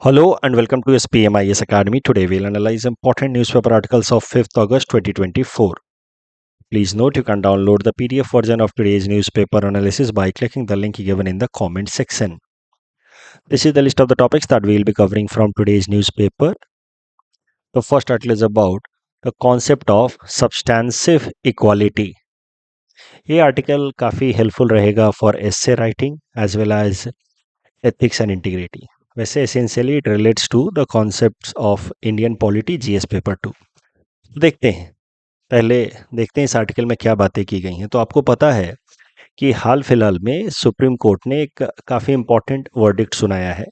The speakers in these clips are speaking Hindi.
Hello and welcome to SPMIS Academy. Today we'll analyze important newspaper articles of 5th August 2024. Please note you can download the PDF version of today's newspaper analysis by clicking the link given in the comment section. This is the list of the topics that we'll be covering from today's newspaper. The first article is about the concept of substantive equality. ये आर्टिकल काफ़ी हेल्पफुल रहेगा for essay writing as well as ethics and integrity. वैसे essentially it relates to the concepts of Indian polity GS paper 2. देखते हैं, पहले देखते हैं इस आर्टिकल में क्या बातें की गई हैं. तो आपको पता है कि हाल फिलहाल में सुप्रीम कोर्ट ने एक काफ़ी इम्पोर्टेंट वर्डिक्ट सुनाया है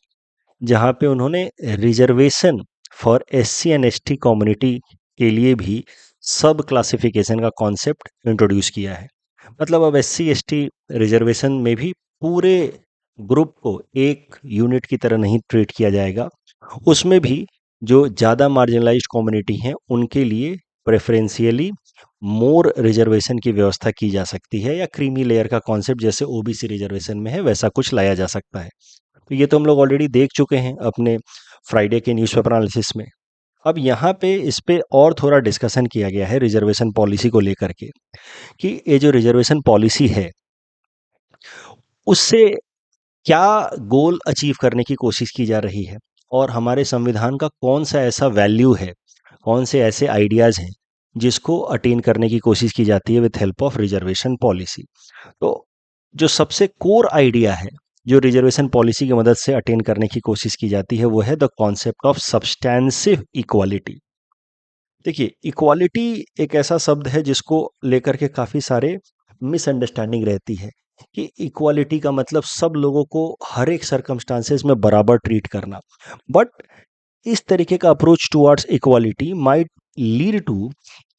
जहां पे उन्होंने reservation for SC and ST community के लिए भी सब क्लासिफिकेशन का कॉन्सेप्ट इंट्रोड्यूस किया है. मतलब अब एससी एसटी रिजर्वेशन में भी पूरे ग्रुप को एक यूनिट की तरह नहीं ट्रीट किया जाएगा. उसमें भी जो ज़्यादा मार्जिनलाइज्ड कम्युनिटी हैं उनके लिए प्रेफरेंशियली मोर रिजर्वेशन की व्यवस्था की जा सकती है, या क्रीमी लेयर का कॉन्सेप्ट जैसे ओबीसी रिजर्वेशन में है वैसा कुछ लाया जा सकता है. तो ये तो हम लोग ऑलरेडी देख चुके हैं अपने फ्राइडे के न्यूज़पेपर एनालिसिस में. अब यहाँ पे इस पे और थोड़ा डिस्कशन किया गया है रिजर्वेशन पॉलिसी को लेकर के कि ये जो रिजर्वेशन पॉलिसी है उससे क्या गोल अचीव करने की कोशिश की जा रही है और हमारे संविधान का कौन सा ऐसा वैल्यू है, कौन से ऐसे आइडियाज़ हैं जिसको अटेन करने की कोशिश की जाती है with help of reservation policy. तो जो सबसे कोर आइडिया है जो रिजर्वेशन पॉलिसी की मदद से अटेन करने की कोशिश की जाती है वो है the concept of substantive equality. देखिए, इक्वालिटी एक ऐसा शब्द है जिसको लेकर के काफ़ी सारे मिसअंडरस्टैंडिंग रहती है कि इक्वालिटी का मतलब सब लोगों को हर एक सर्कमस्टांसेस में बराबर ट्रीट करना. बट इस तरीके का approach towards equality might lead to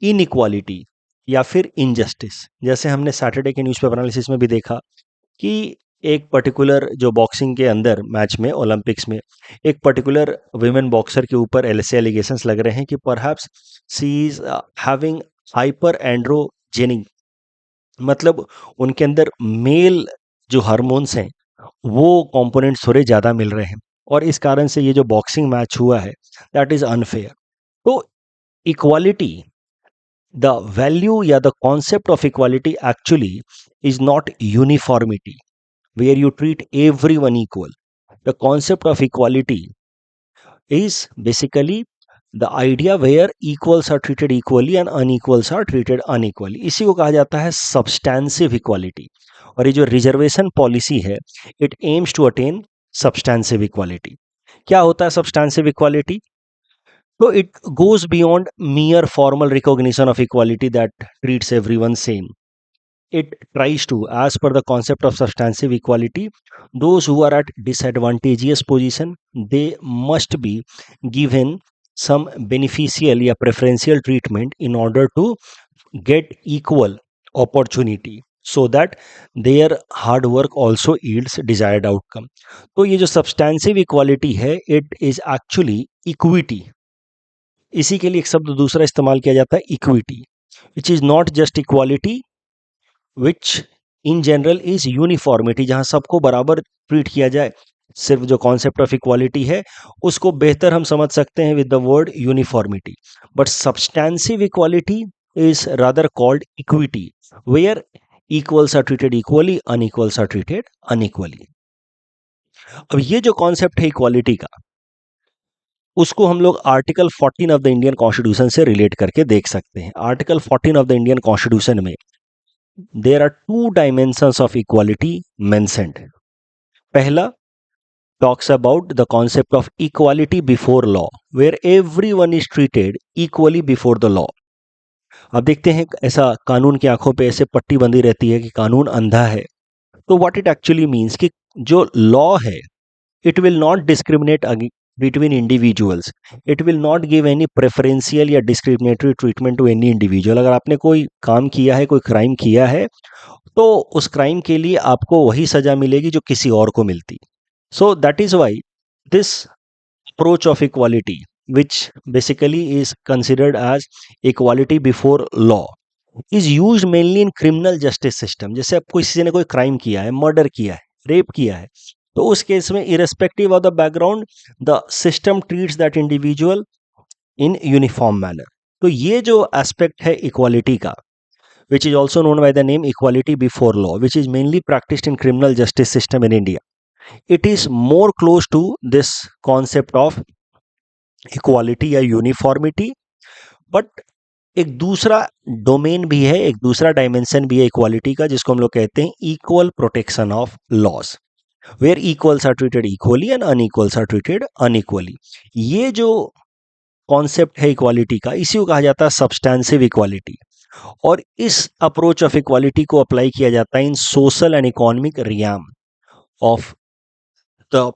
inequality या फिर इनजस्टिस. जैसे हमने सैटरडे के न्यूज़पेपर एनालिसिस में भी देखा कि एक पर्टिकुलर जो बॉक्सिंग के अंदर मैच में ओलंपिक्स में एक पर्टिकुलर विमेन बॉक्सर के ऊपर ऐसे एलिगेशंस लग रहे हैं कि perhaps she is having hyper androgenic, मतलब उनके अंदर मेल जो हार्मोन्स हैं वो कंपोनेंट्स थोड़े ज़्यादा मिल रहे हैं और इस कारण से ये जो बॉक्सिंग मैच हुआ है दैट इज़ अनफेयर. तो इक्वालिटी, द वैल्यू या the concept of equality actually is not uniformity where you treat everyone equal. The concept of equality is basically the idea where equals are treated equally and unequals are treated unequally. इसी को कहा जाता है substantive equality. और ये जो रिजर्वेशन पॉलिसी है it aims to attain substantive equality. क्या होता है substantive equality? So it goes beyond mere formal recognition of equality that treats everyone same. It tries to, as per the concept of substantive equality, those who are at disadvantageous position, they must be given some beneficial या preferential treatment in order to get equal opportunity so that their hard work also yields desired outcome. तो ये जो substantive equality है it is actually equity. इसी के लिए एक शब्द दूसरा इस्तेमाल किया जाता है equity, which is not just equality which in general is uniformity, जहां सबको बराबर ट्रीट किया जाए. सिर्फ जो कॉन्सेप्ट ऑफ इक्वालिटी है उसको बेहतर हम समझ सकते हैं with the word uniformity. But substantive equality is rather called equity where equals are treated equally, unequals are treated unequally. अब ये जो कॉन्सेप्ट है इक्वालिटी का उसको हम लोग article 14 of the Indian constitution से रिलेट करके देख सकते हैं. Article 14 of the Indian constitution में there are two dimensions of equality mentioned. पहला talks about the concept of equality before law where everyone is treated equally before the law. अब देखते हैं ऐसा कानून की आंखों पे ऐसे पट्टी बंधी रहती है कि कानून अंधा है. तो what it actually means कि जो law है it will not discriminate between individuals. It will not give any preferential या discriminatory treatment to any individual. अगर आपने कोई काम किया है, कोई क्राइम किया है तो उस क्राइम के लिए आपको वही सजा मिलेगी जो किसी और को मिलती. So that is why this approach of equality which basically is considered as equality before law is used mainly in criminal justice system. जैसे अब किसी ने कोई क्राइम किया है, मर्डर किया है, रेप किया है, तो उस केस में irrespective of the background the system treats that individual in uniform manner. तो ये जो एस्पेक्ट है इक्वालिटी का, which is also known by the name equality before law, which is mainly practiced in criminal justice system in India. It is more close to this concept of equality या uniformity, but एक दूसरा डोमेन भी है, एक दूसरा डायमेंशन भी है इक्वालिटी का, जिसको हम लोग कहते हैं equal protection of laws, where equals are treated equally and unequals are treated unequally. ये जो कॉन्सेप्ट है इक्वालिटी का, इसी को कहा जाता है सब्सटेंसिव इक्वालिटी, और इस अप्रोच ऑफ इक्वालिटी को अप्लाई किया जाता है in social and economic realm of the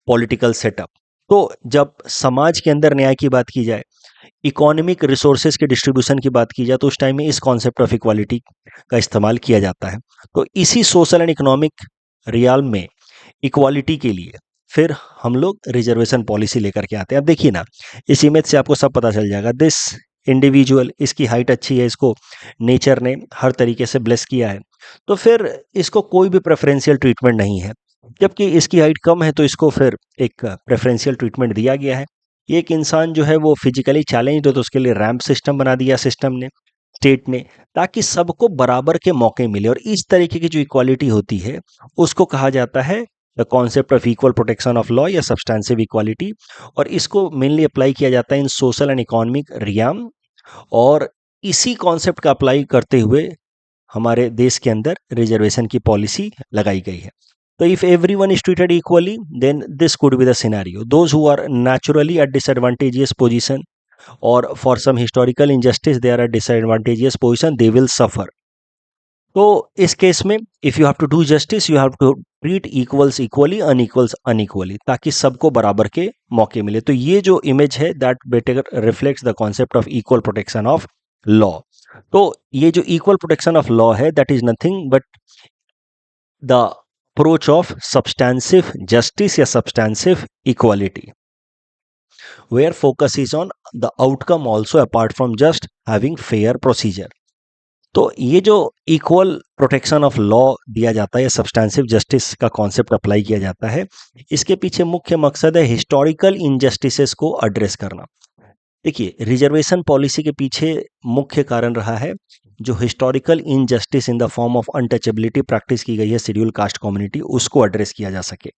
political setup. तो जब समाज के अंदर न्याय की बात की जाए, इकोनॉमिक रिसोर्सेज के डिस्ट्रीब्यूशन की बात की जाए, तो उस टाइम में इस कॉन्सेप्ट ऑफ इक्वालिटी का इस्तेमाल किया जाता है। तो इसी सोशल एंड इकोनॉमिक रियाल्म में इक्वालिटी के लिए फिर हम लोग रिजर्वेशन पॉलिसी लेकर के आते हैं। अब देखिए ना, इस इमेज से आपको सब पता चल जाएगा। दिस इंडिविजुअल, इसकी हाइट अच्छी है, इसको नेचर ने हर तरीके से ब्लेस किया है, तो फिर इसको कोई भी प्रेफरेंशियल ट्रीटमेंट नहीं है। जबकि इसकी हाइट कम है तो इसको फिर एक प्रेफरेंशियल ट्रीटमेंट दिया गया है। एक इंसान जो है वो फिजिकली चैलेंज्ड हो तो उसके लिए रैंप सिस्टम बना दिया सिस्टम ने, स्टेट ने, ताकि सबको बराबर के मौके मिले। और इस तरीके की जो इक्वालिटी होती है उसको कहा जाता है the concept of equal protection of law या सब्सटेंसिव इक्वालिटी, और इसको मेनली अप्लाई किया जाता है in social and economic realm. और इसी कॉन्सेप्ट का अप्लाई करते हुए हमारे देश के अंदर रिजर्वेशन की पॉलिसी लगाई गई है। तो if everyone is treated equally, then this could be the scenario. Those who are naturally at disadvantageous position or for some historical injustice they are at disadvantageous position, they will suffer. तो इस केस में if you have to do justice, you have to treat equals equally, unequals unequally, ताकि सबको बराबर के मौके मिले। तो ये जो इमेज है that better reflects the concept of equal protection of law. तो ये जो इक्वल प्रोटेक्शन ऑफ लॉ है, that is nothing but the approach of substantive justice या substantive equality, where focus is on the outcome also apart from just having fair procedure. तो ये जो इक्वल प्रोटेक्शन ऑफ लॉ दिया जाता है या सब्सटेंसिव जस्टिस का कॉन्सेप्ट अप्लाई किया जाता है, इसके पीछे मुख्य मकसद है हिस्टोरिकल इनजस्टिसेस को एड्रेस करना। देखिए, रिजर्वेशन पॉलिसी के पीछे मुख्य कारण रहा है जो historical injustice in the form of untouchability practice की गई है शेड्यूल कास्ट कम्युनिटी, उसको एड्रेस किया जा सके।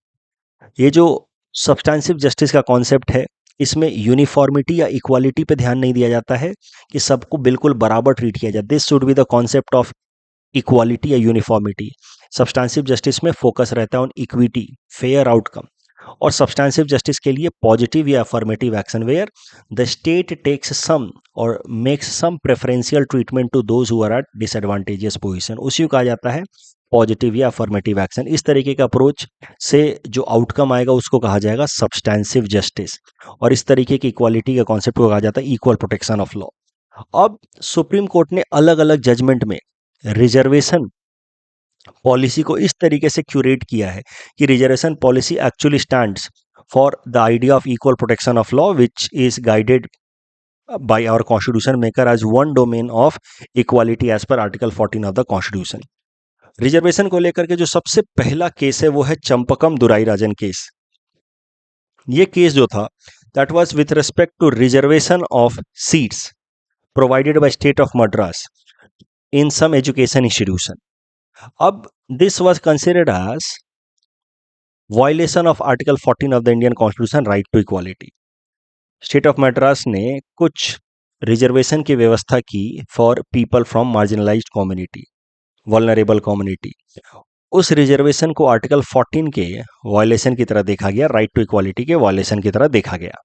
ये जो सब्सटेंसिव जस्टिस का कॉन्सेप्ट है, इसमें यूनिफॉर्मिटी या इक्वालिटी पे ध्यान नहीं दिया जाता है कि सबको बिल्कुल बराबर ट्रीट किया जाए। This should be the concept of equality या यूनिफॉर्मिटी। सब्सटेंसिव जस्टिस में फोकस रहता है ऑन इक्विटी, फेयर आउटकम। और सब्सटेंसिव जस्टिस के लिए पॉजिटिव या affirmative action, where the state takes some और makes some preferential treatment to those who are at disadvantageous position, उसी को कहा जाता है पॉजिटिव या अफर्मेटिव एक्शन। इस तरीके का अप्रोच से जो आउटकम आएगा उसको कहा जाएगा सब्सटेंसिव जस्टिस, और इस तरीके की इक्वालिटी का कॉन्सेप्ट को कहा जाता है इक्वल प्रोटेक्शन ऑफ लॉ। अब सुप्रीम कोर्ट ने अलग अलग जजमेंट में रिजर्वेशन पॉलिसी को इस तरीके से क्यूरेट किया है कि reservation policy actually stands for the idea of equal protection of law, which is guided by our constitution maker as one domain of equality as per article 14 of the constitution। Reservation को लेकर के जो सबसे पहला केस है वो है चंपकम दुराई राजन केस। ये केस जो था that was with respect to reservation of seats provided by state of Madras in some education institution. अब this was considered as violation of article 14 of the Indian constitution, right to equality. State of Madras ने कुछ रिजर्वेशन की व्यवस्था की for people from marginalized community, vulnerable community. उस रिजर्वेशन को आर्टिकल 14 के वायलेशन की तरह देखा गया, राइट टू इक्वालिटी के वायलेशन की तरह देखा गया।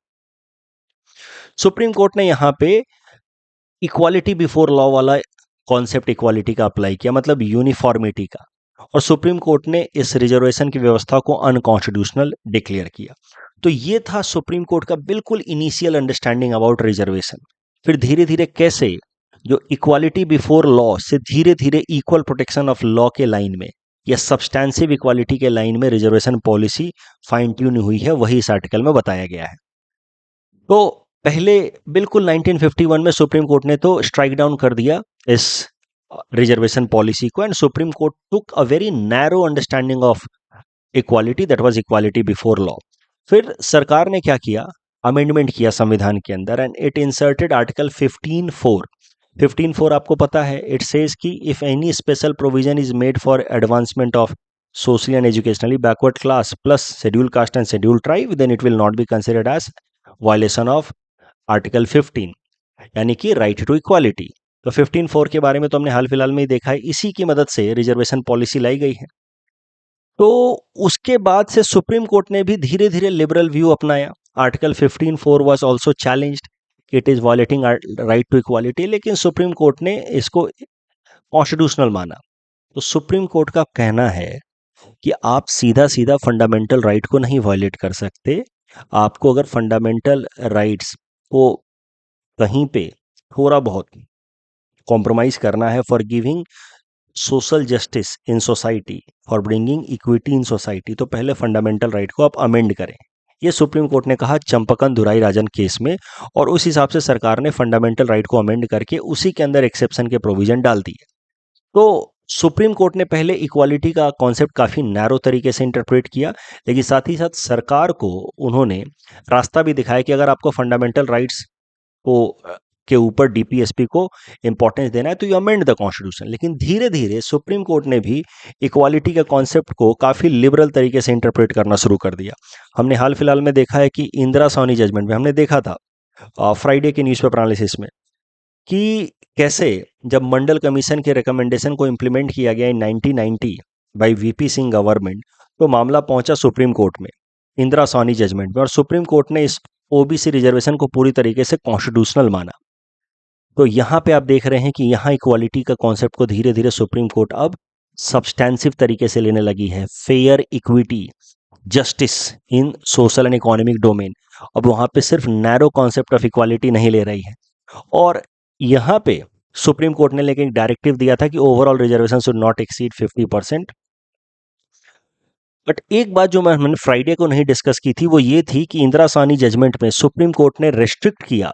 सुप्रीम कोर्ट ने यहाँ पे इक्वालिटी बिफोर लॉ वाला कॉन्सेप्ट इक्वालिटी का अप्लाई किया, मतलब यूनिफॉर्मिटी का, और सुप्रीम कोर्ट ने इस रिजर्वेशन की व्यवस्था को अनकॉन्स्टिट्यूशनल डिक्लेयर किया। तो ये था सुप्रीम कोर्ट का बिल्कुल इनिशियल अंडरस्टैंडिंग अबाउट रिजर्वेशन। फिर धीरे धीरे कैसे जो इक्वालिटी बिफोर लॉ से धीरे धीरे इक्वल प्रोटेक्शन ऑफ लॉ के लाइन में या सब्सटेंसिव इक्वालिटी के लाइन में रिजर्वेशन पॉलिसी फाइन ट्यून हुई है, वही इस आर्टिकल में बताया गया है। तो पहले बिल्कुल 1951 में सुप्रीम कोर्ट ने तो स्ट्राइक डाउन कर दिया इस रिजर्वेशन पॉलिसी को, and supreme court took a very narrow understanding of equality, that was equality before law. फिर सरकार ने क्या किया, अमेंडमेंट किया संविधान के अंदर, एंड इट इंसर्टेड आर्टिकल 15(4). 15(4) आपको पता है, इट सेज कि if any special provision is made for advancement of socially and educationally backward class plus schedule caste and schedule tribe, then it will not be considered as violation of article 15, यानी कि राइट टू इक्वालिटी। तो 15(4) के बारे में तो हमने हाल फिलहाल में ही देखा है, इसी की मदद से रिजर्वेशन पॉलिसी लाई गई है। तो उसके बाद से सुप्रीम कोर्ट ने भी धीरे धीरे लिबरल व्यू अपनाया। Article 15(4) was also challenged, it is violating right to equality, लेकिन सुप्रीम कोर्ट ने इसको कॉन्स्टिट्यूशनल माना। तो सुप्रीम कोर्ट का कहना है कि आप सीधा सीधा फंडामेंटल राइट को नहीं वायलेट कर सकते, आपको अगर फंडामेंटल राइट्स को कहीं पे थोड़ा बहुत कॉम्प्रोमाइज करना है for giving social justice in society, for bringing equity in society, तो पहले फंडामेंटल राइट को आप अमेंड करें। ये सुप्रीम कोर्ट ने कहा चंपकन दुराई राजन केस में, और उस हिसाब से सरकार ने फंडामेंटल राइट को अमेंड करके उसी के अंदर एक्सेप्शन के प्रोविजन डाल दिए। तो सुप्रीम कोर्ट ने पहले इक्वालिटी का कॉन्सेप्ट काफ़ी नैरो तरीके से इंटरप्रेट किया, लेकिन साथ ही साथ सरकार को उन्होंने रास्ता भी दिखाया कि अगर आपको फंडामेंटल राइट्स को के ऊपर डीपीएसपी को इंपॉर्टेंस देना है तो यू अमेंड द कॉन्स्टिट्यूशन। लेकिन धीरे धीरे सुप्रीम कोर्ट ने भी इक्वालिटी के कॉन्सेप्ट को काफ़ी लिबरल तरीके से इंटरप्रेट करना शुरू कर दिया। हमने हाल फिलहाल में देखा है कि इंदिरा सोनी जजमेंट में हमने देखा था फ्राइडे के न्यूज़पेपर एनालिसिस में कि कैसे जब मंडल कमीशन के रिकमेंडेशन को इम्प्लीमेंट किया गया इन 1990 बाय वीपी सिंह गवर्नमेंट, तो मामला पहुंचा सुप्रीम कोर्ट में इंदिरा सोनी जजमेंट में, और सुप्रीम कोर्ट ने इस ओबीसी रिजर्वेशन को पूरी तरीके से कॉन्स्टिट्यूशनल माना। तो यहाँ पे आप देख रहे हैं कि यहाँ इक्वालिटी का कॉन्सेप्ट को धीरे धीरे सुप्रीम कोर्ट अब सब्सटेंसिव तरीके से लेने लगी है। Fair equity justice in social and economic domain, अब वहाँ पे सिर्फ नैरो कॉन्सेप्ट ऑफ इक्वालिटी नहीं ले रही है। और यहाँ पे सुप्रीम कोर्ट ने लेकिन डायरेक्टिव दिया था कि overall reservation should not exceed 50%। But एक बात जो मैंने फ्राइडे को नहीं डिस्कस की थी वो ये थी कि इंदिरा सानी जजमेंट में सुप्रीम कोर्ट ने रेस्ट्रिक्ट किया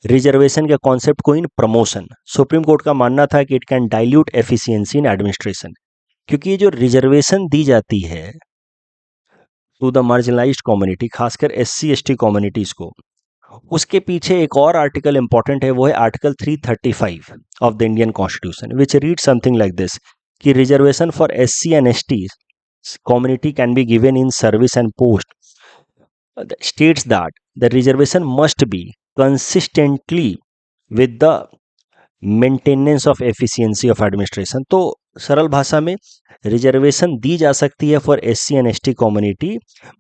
रिजर्वेशन के कॉन्सेप्ट को इन प्रमोशन। सुप्रीम कोर्ट का मानना था कि it can dilute efficiency in administration, क्योंकि ये जो रिजर्वेशन दी जाती है टू द मार्जिनलाइज्ड कम्युनिटी, खासकर एससी एसटी कम्युनिटीज को, उसके पीछे एक और आर्टिकल इंपॉर्टेंट है, वो है article 335 of the Indian constitution, which read something like this कि reservation for SC and ST community can be given in service and post, states that the reservation must be consistently with the maintenance of efficiency of administration। तो सरल भाषा में रिजर्वेशन दी जा सकती है for SC and ST community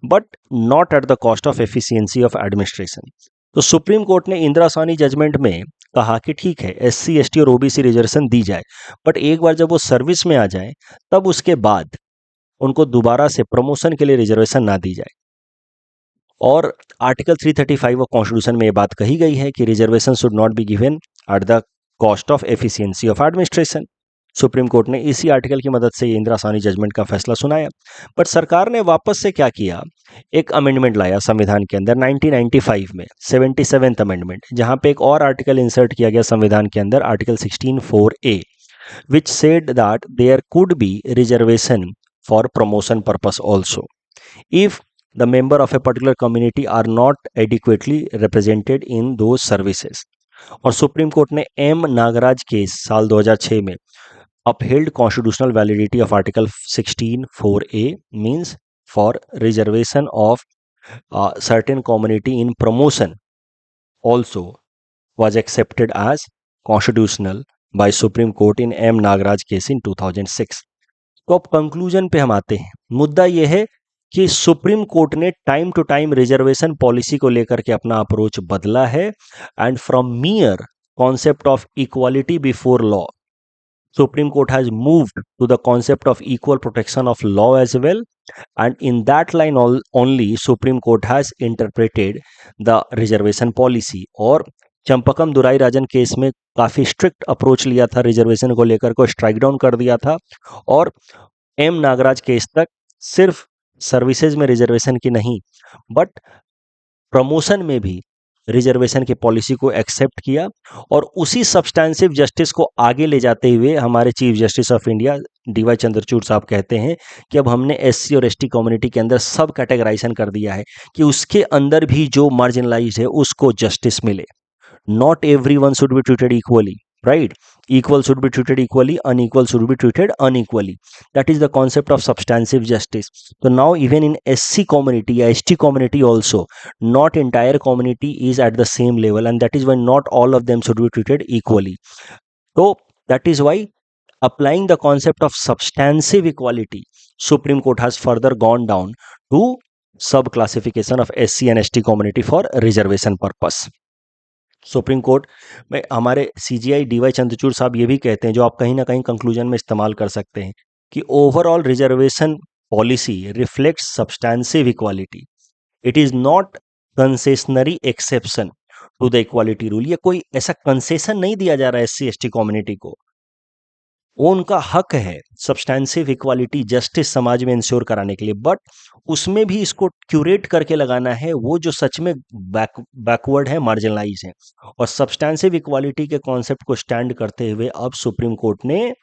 but not at the cost of efficiency of administration. तो सुप्रीम कोर्ट ने इंदिरा सानी जजमेंट में कहा कि ठीक है एससी एसटी और ओबीसी रिजर्वेशन दी जाए, बट एक बार जब वो सर्विस में आ जाए तब उसके बाद उनको दोबारा से प्रमोशन के लिए रिजर्वेशन ना दी जाए। और आर्टिकल 335 ऑफ कॉन्स्टिट्यूशन में ये बात कही गई है कि reservation should not be given at the cost of efficiency of administration. Supreme Court ने इसी आर्टिकल की मदद से ये इंदिरा सानी जजमेंट का फैसला सुनाया। बट सरकार ने वापस से क्या किया, एक अमेंडमेंट लाया संविधान के अंदर 1995 में 77th अमेंडमेंट, जहां पे एक और आर्टिकल इंसर्ट किया गया संविधान के अंदर, article 16(4)(a), which said that there could be reservation for promotion purpose also if the member of a particular community are not adequately represented in those services। और सुप्रीम कोर्ट ने एम नागराज केस साल 2006 में upheld constitutional validity of article 16(4)(a) means for reservation of certain community in promotion also was accepted as constitutional by Supreme Court in M Nagaraj case in 2006। तो अब कंक्लूजन पे हम आते हैं। मुद्दा यह है कि सुप्रीम कोर्ट ने time to time reservation policy को लेकर के अपना अप्रोच बदला है, and from mere concept of equality before law, Supreme Court has moved to the concept of equal protection of law as well, and in that line only Supreme Court has interpreted the reservation policy. और चंपकम दुराई राजन केस में काफ़ी स्ट्रिक्ट अप्रोच लिया था रिजर्वेशन को लेकर को, स्ट्राइक डाउन कर दिया था। और एम नागराज केस तक सिर्फ सर्विसेज में रिजर्वेशन की नहीं बट प्रमोशन में भी रिजर्वेशन की पॉलिसी को एक्सेप्ट किया और उसी सब्सटेंसिव जस्टिस को आगे ले जाते हुए हमारे chief justice of India DY Chandrachud साहब कहते हैं कि अब हमने एससी और एसटी कम्युनिटी के अंदर सब कैटेगराइजेशन कर दिया है कि उसके अंदर भी जो मार्जिनलाइज है उसको जस्टिस मिले. Not everyone should be treated equally, right? Equal should be treated equally, unequal should be treated unequally. That is the concept of substantive justice. So now even in SC community, ST community also, not entire community is at the same level, and that is why not all of them should be treated equally. So that is why applying the concept of substantive equality, Supreme Court has further gone down to sub classification of SC and ST community for reservation purpose. Supreme court में हमारे सीजीआई डीवाई चंद्रचूड़ साहब ये भी कहते हैं, जो आप कहीं ना कहीं कंक्लूजन में इस्तेमाल कर सकते हैं, कि overall reservation policy reflects substantive equality. It is not concessionary exception to the equality rule. ये कोई ऐसा कंसेशन नहीं दिया जा रहा है एससी एसटी कम्युनिटी को, वो उनका हक है सब्सटेंसिव इक्वालिटी जस्टिस समाज में इंश्योर कराने के लिए, बट उसमें भी इसको क्यूरेट करके लगाना है वो जो सच में बैकवर्ड है, मार्जिनलाइज है. और सब्सटेंसिव इक्वालिटी के कॉन्सेप्ट को स्टैंड करते हुए अब सुप्रीम कोर्ट ने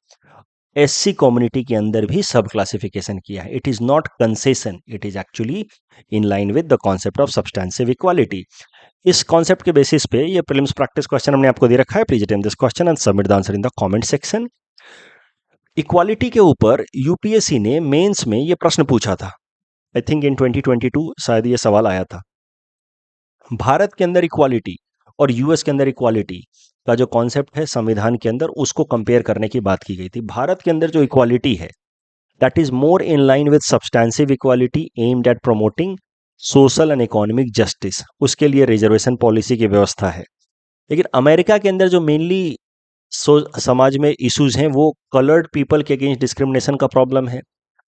एससी कम्युनिटी के अंदर भी सब क्लासिफिकेशन किया है. It is not concession, it is actually in line with the concept of substantive equality. इस कॉन्सेप्ट के बेसिस पे ये प्रीलिम्स प्रैक्टिस क्वेश्चन हमने आपको दे रखा है. Please attempt this question and submit the answer in the comment section. Equality के ऊपर यूपीएससी ने मेंस में ये प्रश्न पूछा था. आई थिंक इन 2022 शायद ये सवाल आया था. भारत के अंदर इक्वालिटी और यूएस के अंदर इक्वालिटी का जो कॉन्सेप्ट है संविधान के अंदर, उसको कंपेयर करने की बात की गई थी. भारत के अंदर जो इक्वालिटी है that is more in line with substantive equality aimed at promoting social and economic justice. उसके लिए रिजर्वेशन पॉलिसी की व्यवस्था है. लेकिन अमेरिका के अंदर जो मेनली समाज में इश्यूज हैं वो कलर्ड पीपल के अगेंस्ट डिस्क्रिमिनेशन का प्रॉब्लम है,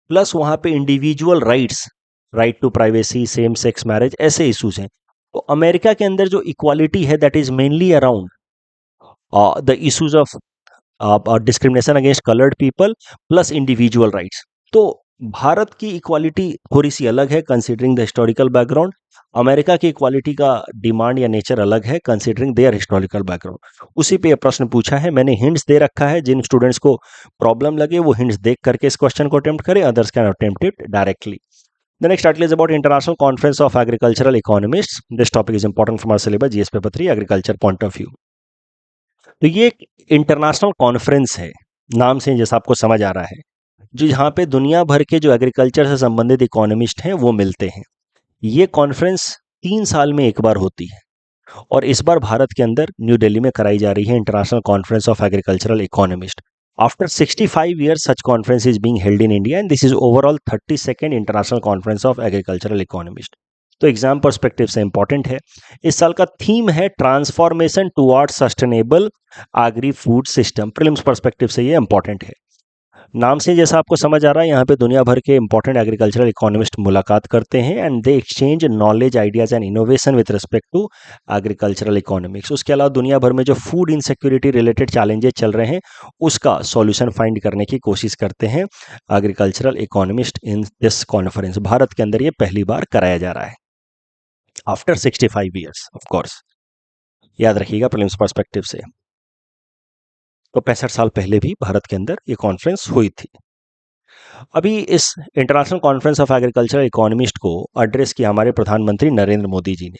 प्लस वहाँ पे individual rights, right to privacy, same sex marriage, ऐसे इश्यूज हैं. तो अमेरिका के अंदर जो इक्वालिटी है that is mainly around the issues of discrimination against coloured people plus individual rights. तो भारत की इक्वालिटी थोड़ी सी अलग है considering the historical background. America की इक्वालिटी का डिमांड या नेचर अलग है कंसिडरिंग देयर हिस्टोरिकल बैकग्राउंड. उसी पे ये प्रश्न पूछा है. मैंने हिंट्स दे रखा है, जिन स्टूडेंट्स को प्रॉब्लम लगे वो हिंट्स देख करके इस क्वेश्चन को अटेम्प्ट करें, others can attempt it directly. The next article is about International Conference of Agricultural Economists. This topic is important from our syllabus, GS paper 3, agriculture point of view. तो ये एक इंटरनेशनल कॉन्फ्रेंस है, नाम से जैसा आपको समझ आ रहा है, जो यहाँ पे दुनिया भर के जो एग्रीकल्चर से संबंधित इकोनॉमिस्ट हैं वो मिलते हैं. ये कॉन्फ्रेंस 3 साल में एक बार होती है और इस बार भारत के अंदर न्यू दिल्ली में कराई जा रही है international conference of agricultural economist. After 65 years, such conference is being held in India, and this is overall 32nd International Conference of Agricultural Economists. तो एग्जाम पर्सपेक्टिव से इंपॉर्टेंट है. इस साल का थीम है transformation towards sustainable agri food system. Prelims perspective से ये इंपॉर्टेंट है. नाम से जैसा आपको समझ आ रहा है, यहाँ पे दुनिया भर के इंपॉर्टेंट एग्रीकल्चरल इकोनॉमिस्ट मुलाकात करते हैं and they exchange knowledge, ideas and innovation with respect to agricultural economics. उसके अलावा दुनिया भर में जो फूड इनसिक्योरिटी रिलेटेड चैलेंजेस चल रहे हैं उसका सॉल्यूशन फाइंड करने की कोशिश करते हैं agricultural economist in this conference. Bharat के अंदर ये पहली बार कराया जा रहा है आफ्टर 65 ईयर्स. ऑफ कोर्स याद रखिएगा प्रीलिम्स पर्सपेक्टिव से. तो 65 साल पहले भी भारत के अंदर ये कॉन्फ्रेंस हुई थी. अभी इस international conference of agricultural economist को एड्रेस किया हमारे प्रधानमंत्री नरेंद्र मोदी जी ने.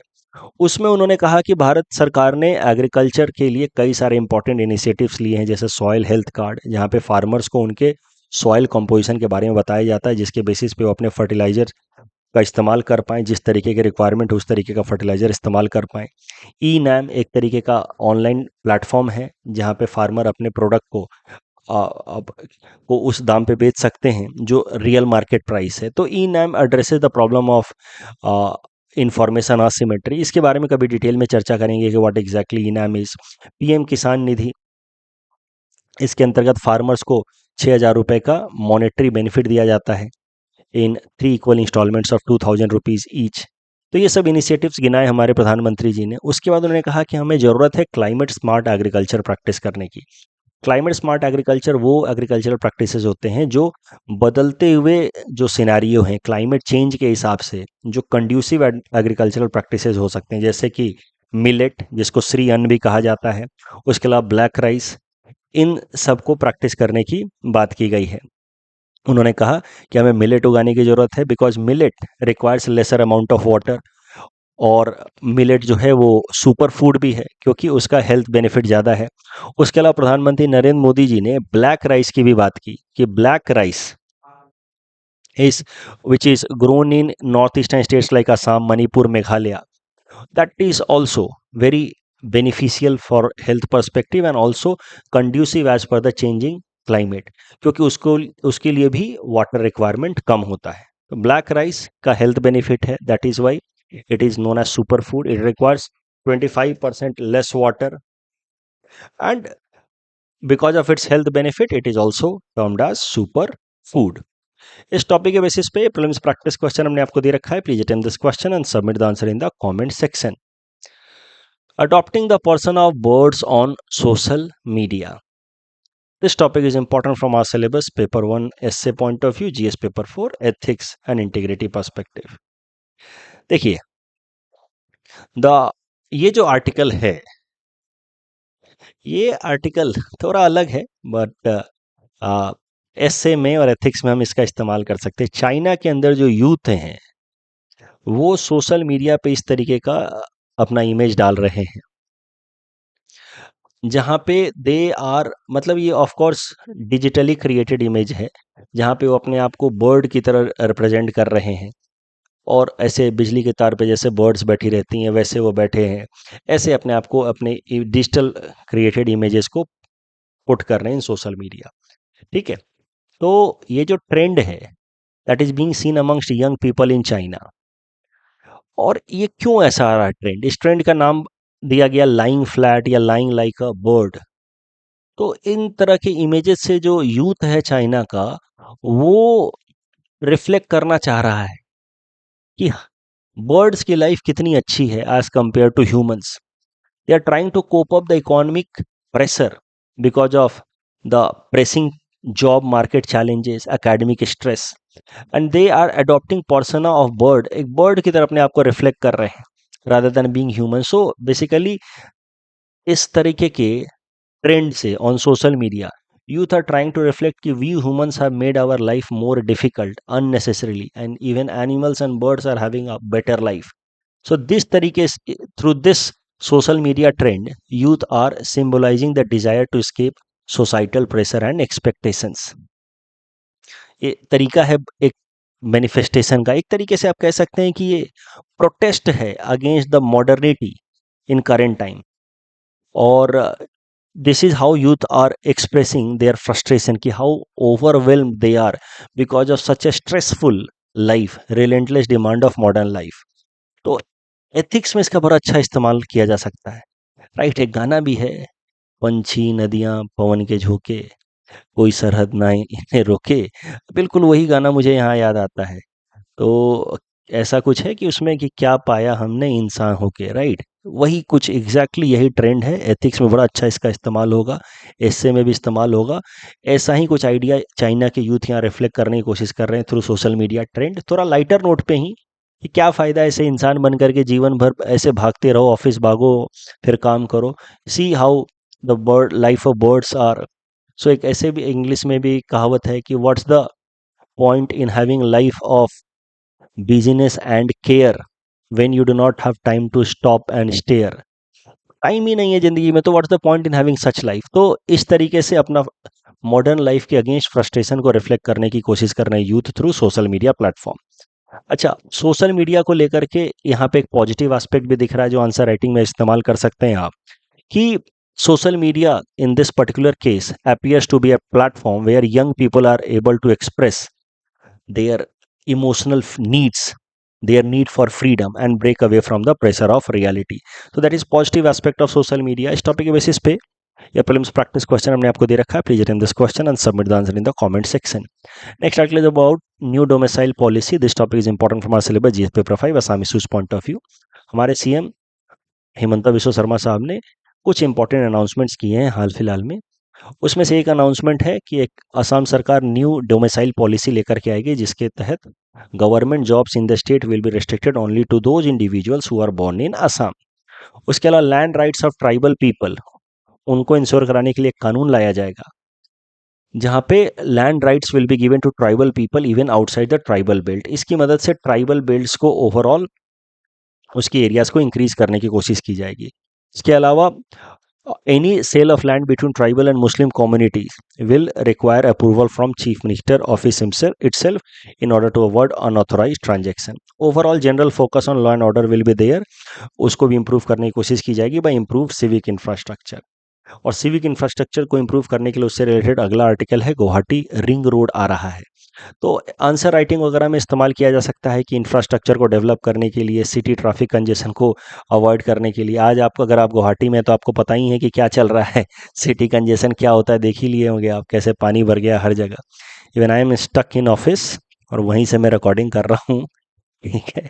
उसमें उन्होंने कहा कि भारत सरकार ने एग्रीकल्चर के लिए कई सारे इंपॉर्टेंट इनिशिएटिव्स लिए हैं, जैसे सॉयल हेल्थ कार्ड, जहाँ पे फार्मर्स को उनके सॉयल कंपोजिशन के बारे में बताया जाता है, जिसके बेसिस पे वो अपने फर्टिलाइजर का इस्तेमाल कर पाएँ, जिस तरीके के रिक्वायरमेंट उस तरीके का फर्टिलाइजर इस्तेमाल कर पाएँ. ई नैम एक तरीके का ऑनलाइन प्लेटफॉर्म है जहाँ पे फार्मर अपने प्रोडक्ट को उस दाम पे बेच सकते हैं जो रियल मार्केट प्राइस है. तो e NAM addresses the problem of information asymmetry. इसके बारे में कभी डिटेल में चर्चा करेंगे कि what exactly e NAM is. PM Kisan Nidhi, इसके अंतर्गत फार्मर्स को 6,000 रुपये का मॉनेटरी बेनिफिट दिया जाता है in 3 equal instalments of 2,000 rupees each. तो ये सब इनिशिएटिव्स गिनाए हमारे प्रधानमंत्री जी ने. उसके बाद उन्होंने कहा कि हमें ज़रूरत है क्लाइमेट स्मार्ट एग्रीकल्चर प्रैक्टिस करने की. क्लाइमेट स्मार्ट एग्रीकल्चर वो एग्रीकल्चरल प्रैक्टिसेस होते हैं जो बदलते हुए जो सिनारियो हैं क्लाइमेट चेंज के हिसाब से जो कंड्यूसिव एग्रीकल्चरल प्रैक्टिसेस हो सकते हैं, जैसे कि मिलेट जिसको श्री अन्न भी कहा जाता है, उसके अलावा ब्लैक राइस, इन सबको प्रैक्टिस करने की बात की गई है। उन्होंने कहा कि हमें मिलेट उगाने की ज़रूरत है because millet requires lesser amount of water, और मिलेट जो है वो सुपर फूड भी है क्योंकि उसका हेल्थ बेनिफिट ज़्यादा है। उसके अलावा प्रधानमंत्री नरेंद्र मोदी जी ने ब्लैक राइस की भी बात की कि black rice is which is grown in northeastern states like Assam, Manipur, Meghalaya. That is also very beneficial for health perspective and also conducive as per the changing climate, क्योंकि उसको उसके लिए भी वाटर रिक्वायरमेंट कम होता है। तो ब्लैक राइस का हेल्थ बेनिफिट है, that is why it is known as super food. It requires 25% less water and because of its health benefit it is also termed as super food. इस टॉपिक के बेसिस पे प्रीलिम्स प्रैक्टिस क्वेश्चन हमने आपको दे रखा है। Please attempt this question and submit the answer in the comment section. Adopting the person of birds on social media, this topic is important from our syllabus paper 1 SA point of view, GS paper 4 ethics and integrity perspective. देखिए द ये जो आर्टिकल है, ये आर्टिकल थोड़ा अलग है बट एसए में और एथिक्स में हम इसका इस्तेमाल कर सकते हैं। चाइना के अंदर जो यूथ हैं वो सोशल मीडिया पे इस तरीके का अपना इमेज डाल रहे हैं जहाँ पे दे आर, मतलब ये of course digitally created image है जहाँ पे वो अपने आप को बर्ड की तरह रिप्रेजेंट कर रहे हैं और ऐसे बिजली के तार पे जैसे बर्ड्स बैठी रहती हैं वैसे वो बैठे हैं, ऐसे अपने आप को अपने डिजिटल क्रिएटेड इमेजेस को पुट कर रहे हैं सोशल मीडिया। ठीक है, तो ये जो ट्रेंड है that is being seen amongst young people in China. और ये क्यों ऐसा आ रहा है ट्रेंड? इस ट्रेंड का नाम दिया गया लाइंग फ्लैट या लाइंग लाइक अ बर्ड। तो इन तरह के इमेजेस से जो यूथ है चाइना का वो रिफ्लेक्ट करना चाह रहा है कि बर्ड्स की लाइफ कितनी अच्छी है as compare to humans. They are trying to cope up the economic pressure because of the pressing job market challenges, academic stress, and they are adopting persona of bird, एक बर्ड की तरह अपने आप को रिफ्लेक्ट कर रहे हैं rather than being human. So basically इस तरीके के ट्रेंड से on social media youth are trying to reflect कि we humans have made our life more difficult unnecessarily and even animals and birds are having a better life. So this तरीके through this social media trend youth are symbolizing the desire to escape societal pressure and expectations. ये तरीका है एक मैनिफेस्टेशन का, एक तरीके से आप कह सकते हैं कि ये प्रोटेस्ट है against the modernity in current time. और this is how youth are expressing their frustration कि how overwhelmed they are because of such a stressful life, relentless demand of modern life. तो एथिक्स में इसका बड़ा अच्छा इस्तेमाल किया जा सकता है, राइट। एक गाना भी है, पंछी नदियां पवन के झोंके, कोई सरहद ना इन्हें रोके, बिल्कुल वही गाना मुझे यहाँ याद आता है। तो ऐसा कुछ है कि उसमें कि क्या पाया हमने इंसान होके, राइट, वही कुछ एग्जैक्टली यही ट्रेंड है। एथिक्स में बड़ा अच्छा इसका इस्तेमाल होगा, एस्से में भी इस्तेमाल होगा। ऐसा ही कुछ आइडिया चाइना के यूथ यहाँ रिफ्लेक्ट करने की कोशिश कर रहे हैं थ्रू सोशल मीडिया ट्रेंड। थोड़ा लाइटर नोट पे ही कि क्या फ़ायदा ऐसे इंसान बन करके जीवन भर ऐसे भागते रहो, ऑफिस भागो फिर काम करो। See how the bird life of birds are. So एक ऐसे भी इंग्लिश में भी कहावत है कि what's the point in having life of busyness and care when you do not have time to stop and stare. Time ही नहीं है जिंदगी में तो what's the point in having such life. तो इस तरीके से अपना मॉडर्न लाइफ के अगेंस्ट फ्रस्ट्रेशन को रिफ्लेक्ट करने की कोशिश कर रहे हैं youth through social media platform. अच्छा, सोशल मीडिया को लेकर के यहाँ पे एक पॉजिटिव एस्पेक्ट भी दिख रहा है जो आंसर राइटिंग में इस्तेमाल कर सकते हैं आप, कि social media in this particular case appears to be a platform where young people are able to express their emotional needs, their need for freedom and break away from the pressure of reality. So that is positive aspect of social media. इस टॉपिक के बेसिस पे या प्रीलिम्स प्रैक्टिस क्वेश्चन हमने आपको दे रखा है। Please attempt this question and submit the answer in the comment section. Next article is about new domicile policy. This topic is important from our syllabus GS paper 5 Assam issues point of view. हमारे सीएम हेमंता बिश्व शर्मा साहब ने कुछ इंपॉर्टेंट अनाउंसमेंट्स किए हैं हाल फिलहाल में। उसमें से एक अनाउंसमेंट है कि एक असम सरकार न्यू डोमिसाइल पॉलिसी लेकर के आएगी जिसके तहत government jobs in the state will be restricted only to those individuals who are born in Assam. उसके अलावा land rights of tribal people, उनको इंश्योर कराने के लिए एक कानून लाया जाएगा जहाँ पे land rights will be given to tribal people even outside the tribal belt. इसकी मदद से ट्राइबल बेल्ट्स को ओवरऑल उसकी एरियाज को इंक्रीज करने की कोशिश की जाएगी। इसके अलावा any sale of land between tribal and Muslim communities will require approval from chief minister office itself in order to avoid unauthorise transaction. Overall general focus on law and order will be there, उसको भी इंप्रूव करने की कोशिश की जाएगी बाय इंप्रूव सिविक इंफ्रास्ट्रक्चर। और सिविक इंफ्रास्ट्रक्चर को इंप्रूव करने के लिए उससे रिलेटेड अगला आर्टिकल है गुवाहाटी रिंग रोड आ रहा है। तो आंसर राइटिंग वगैरह में इस्तेमाल किया जा सकता है कि इंफ्रास्ट्रक्चर को डेवलप करने के लिए, सिटी ट्रैफिक कंजेशन को अवॉइड करने के लिए। आज आप अगर आप गुवाहाटी में, तो आपको पता ही है कि क्या चल रहा है, सिटी कंजेशन क्या होता है, देख ही लिए होंगे आप, कैसे पानी भर गया हर जगह। Even I am stuck in office और वहीं से मैं रिकॉर्डिंग कर रहा हूँ। ठीक है।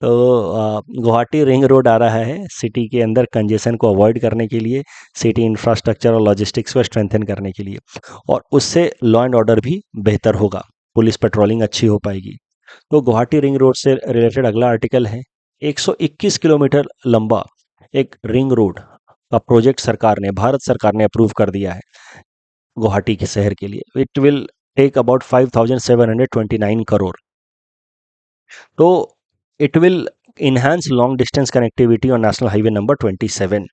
तो गुवाहाटी रिंग रोड आ रहा है सिटी के अंदर कंजेशन को अवॉइड करने के लिए, सिटी इंफ्रास्ट्रक्चर और लॉजिस्टिक्स को स्ट्रेंथन करने के लिए, और उससे लॉ एंड ऑर्डर भी बेहतर होगा, पुलिस पेट्रोलिंग अच्छी हो पाएगी। तो गुवाहाटी रिंग रोड से रिलेटेड अगला आर्टिकल है 121 किलोमीटर लंबा एक रिंग रोड का प्रोजेक्ट सरकार ने, भारत सरकार ने अप्रूव कर दिया है गुवाहाटी के शहर के लिए। It will take about 5729 crore. तो it will enhance long distance connectivity on national highway number 27।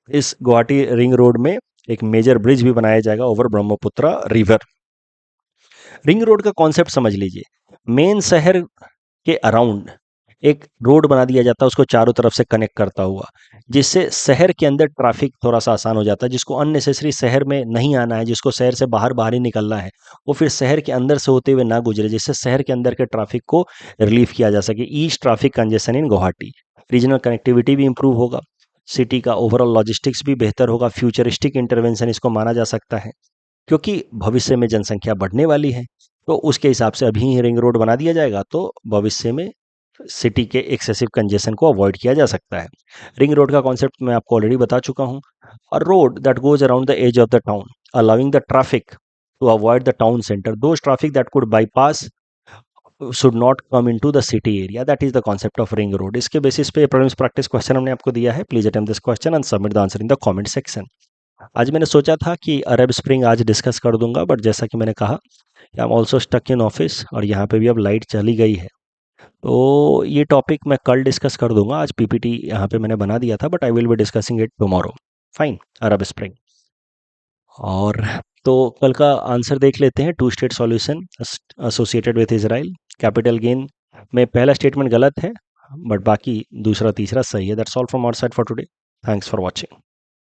इस गुवाहाटी रिंग रोड में एक मेजर ब्रिज भी बनाया जाएगा over Brahmaputra river. Ring road का कॉन्सेप्ट समझ लीजिए, मेन शहर के अराउंड एक रोड बना दिया जाता है, उसको चारों तरफ से कनेक्ट करता हुआ, जिससे शहर के अंदर ट्रैफिक थोड़ा सा आसान हो जाता है। जिसको अननेसेसरी शहर में नहीं आना है, जिसको शहर से बाहर बाहर ही निकलना है, वो फिर शहर के अंदर से होते हुए ना गुजरे, जिससे शहर के अंदर के ट्रैफिक को रिलीफ किया जा सके। ईस्ट ट्रैफिक कंजेशन इन गुवाहाटी, रीजनल कनेक्टिविटी भी इंप्रूव होगा, सिटी का ओवरऑल लॉजिस्टिक्स भी बेहतर होगा। फ्यूचरिस्टिक इंटरवेंशन इसको माना जा सकता है, क्योंकि भविष्य में जनसंख्या बढ़ने वाली है, तो उसके हिसाब से अभी ही रिंग रोड बना दिया जाएगा, तो भविष्य में सिटी के एक्सेसिव कंजेशन को अवॉइड किया जा सकता है। रिंग रोड का कॉन्सेप्ट मैं आपको ऑलरेडी बता चुका हूँ। A road that goes around the edge of the town allowing the traffic to avoid the town centre, those traffic that could bypass should not come into the city area, that is the concept of ring road. इसके बेसिस पे प्रॉब्लम्स प्रैक्टिस क्वेश्चन हमने आपको दिया है। Please attempt this question and submit the answer in the comment section. आज मैंने सोचा था कि अरब स्प्रिंग आज डिस्कस कर दूंगा, बट जैसा कि मैंने कहा कि I am also stuck in office और यहाँ पे भी अब लाइट चली गई है, तो ये टॉपिक मैं कल डिस्कस कर दूंगा। आज पीपीटी यहाँ पे मैंने बना दिया था, but I will be discussing it tomorrow. Fine, Arab spring. और तो कल का आंसर देख लेते हैं। Two state solution associated with Israel, capital gain में पहला स्टेटमेंट गलत है, बट बाकी दूसरा तीसरा सही है। That's all from our side for today. Thanks for watching.